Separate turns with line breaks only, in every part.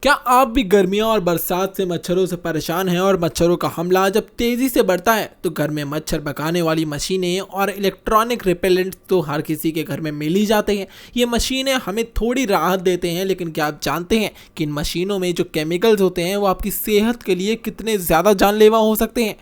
क्या आप भी गर्मियों और बरसात से मच्छरों से परेशान हैं और मच्छरों का हमला जब तेजी से बढ़ता है तो घर में मच्छर भगाने वाली मशीनें और इलेक्ट्रॉनिक रिपेलेंट तो हर किसी के घर में मिल ही जाते हैं। ये मशीनें हमें थोड़ी राहत देते हैं, लेकिन क्या आप जानते हैं कि इन मशीनों में जो केमिकल्स होते हैं वो आपकी सेहत के लिए कितने ज़्यादा जानलेवा हो सकते हैं।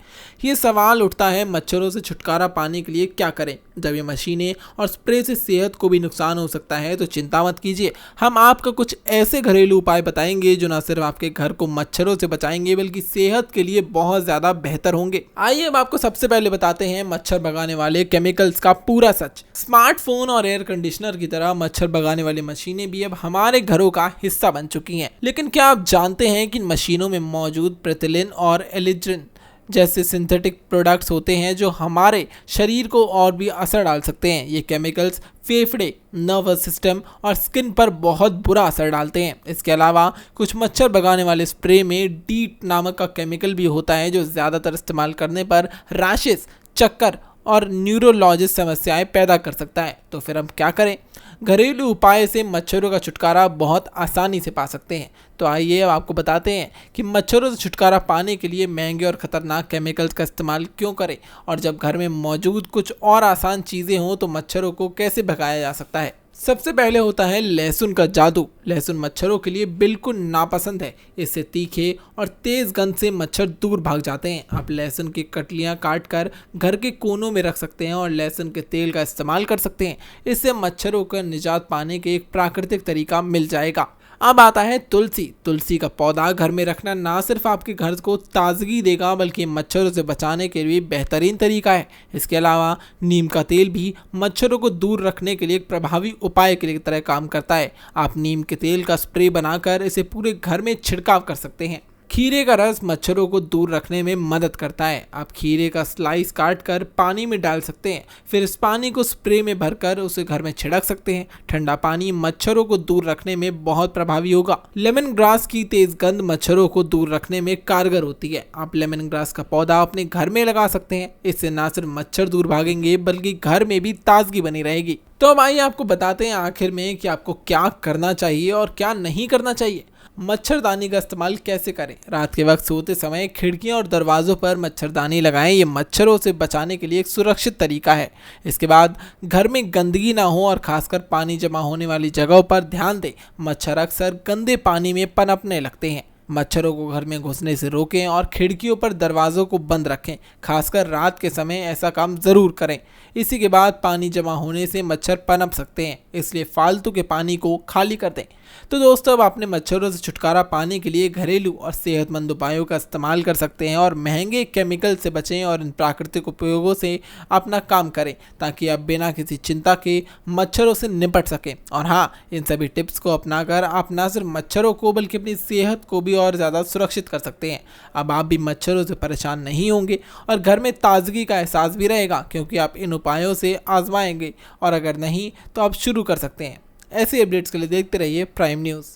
ये सवाल उठता है, मच्छरों से छुटकारा पाने के लिए क्या करें। जब ये मशीनें और स्प्रे से सेहत को भी नुकसान हो सकता है तो चिंता मत कीजिए, हम आपको कुछ ऐसे घरेलू उपाय बताएंगे जो न सिर्फ आपके घर को मच्छरों से बचाएंगे बल्कि सेहत के लिए बहुत ज़्यादा बेहतर होंगे। आइए अब आपको सबसे पहले बताते हैं मच्छर भगाने वाले केमिकल्स का पूरा सच। स्मार्टफोन और एयर कंडीशनर की तरह मच्छर भगाने वाली मशीनें भी अब हमारे घरों का हिस्सा बन चुकी हैं। लेकिन क्या आप जानते हैं कि इन मशीनों में मौजूद प्रेथिलिन और एलिड्रिन जैसे सिंथेटिक प्रोडक्ट्स होते हैं जो हमारे शरीर को और भी असर डाल सकते हैं। ये केमिकल्स फेफड़े, नर्वस सिस्टम और स्किन पर बहुत बुरा असर डालते हैं। इसके अलावा कुछ मच्छर भगाने वाले स्प्रे में डीट नामक का केमिकल भी होता है जो ज़्यादातर इस्तेमाल करने पर रैशेस, चक्कर और न्यूरोलॉजिस्ट समस्याएं पैदा कर सकता है। तो फिर हम क्या करें? घरेलू उपाय से मच्छरों का छुटकारा बहुत आसानी से पा सकते हैं। तो आइए अब आपको बताते हैं कि मच्छरों से छुटकारा पाने के लिए महंगे और ख़तरनाक केमिकल्स का इस्तेमाल क्यों करें, और जब घर में मौजूद कुछ और आसान चीज़ें हों तो मच्छरों को कैसे भगाया जा सकता है। सबसे पहले होता है लहसुन का जादू। लहसुन मच्छरों के लिए बिल्कुल नापसंद है। इससे तीखे और तेज़ गंध से मच्छर दूर भाग जाते हैं। आप लहसुन की कटलियाँ काट कर घर के कोनों में रख सकते हैं और लहसुन के तेल का इस्तेमाल कर सकते हैं। इससे मच्छरों का निजात पाने के एक प्राकृतिक तरीका मिल जाएगा। अब आता है तुलसी। तुलसी का पौधा घर में रखना ना सिर्फ आपके घर को ताजगी देगा बल्कि मच्छरों से बचाने के लिए बेहतरीन तरीका है। इसके अलावा नीम का तेल भी मच्छरों को दूर रखने के लिए एक प्रभावी उपाय की तरह काम करता है। आप नीम के तेल का स्प्रे बनाकर इसे पूरे घर में छिड़काव कर सकते हैं। खीरे का रस मच्छरों को दूर रखने में मदद करता है। आप खीरे का स्लाइस काट कर पानी में डाल सकते हैं, फिर इस पानी को स्प्रे में भरकर उसे घर में छिड़क सकते हैं। ठंडा पानी मच्छरों को दूर रखने में बहुत प्रभावी होगा। लेमन ग्रास की तेज गंध मच्छरों को दूर रखने में कारगर होती है। आप लेमन ग्रास का पौधा अपने घर में लगा सकते हैं। इससे न सिर्फ मच्छर दूर भागेंगे बल्कि घर में भी ताजगी बनी रहेगी। तो अब आइए आपको बताते हैं आखिर में कि आपको क्या करना चाहिए और क्या नहीं करना चाहिए। मच्छरदानी का इस्तेमाल कैसे करें? रात के वक्त सोते समय खिड़कियां और दरवाज़ों पर मच्छरदानी लगाएं। ये मच्छरों से बचाने के लिए एक सुरक्षित तरीका है। इसके बाद घर में गंदगी ना हो और खासकर पानी जमा होने वाली जगहों पर ध्यान दें। मच्छर अक्सर गंदे पानी में पनपने लगते हैं। मच्छरों को घर में घुसने से रोकें और खिड़कियों पर दरवाज़ों को बंद रखें। खासकर रात के समय ऐसा काम ज़रूर करें। इसी के बाद पानी जमा होने से मच्छर पनप सकते हैं, इसलिए फालतू के पानी को खाली कर दें। तो दोस्तों, अब आपने मच्छरों से छुटकारा पाने के लिए घरेलू और सेहतमंद उपायों का इस्तेमाल कर सकते हैं और महंगे केमिकल से बचें और इन प्राकृतिक उपयोगों से अपना काम करें ताकि आप बिना किसी चिंता के मच्छरों से निपट सकें। और हाँ, इन सभी टिप्स को अपनाकर आप न सिर्फ मच्छरों को बल्कि अपनी सेहत को भी और ज़्यादा सुरक्षित कर सकते हैं। अब आप भी मच्छरों से परेशान नहीं होंगे और घर में ताजगी का एहसास भी रहेगा, क्योंकि आप इन उपायों से आजमाएंगे, और अगर नहीं तो आप शुरू कर सकते हैं। ऐसे अपडेट्स के लिए देखते रहिए प्राइम न्यूज़।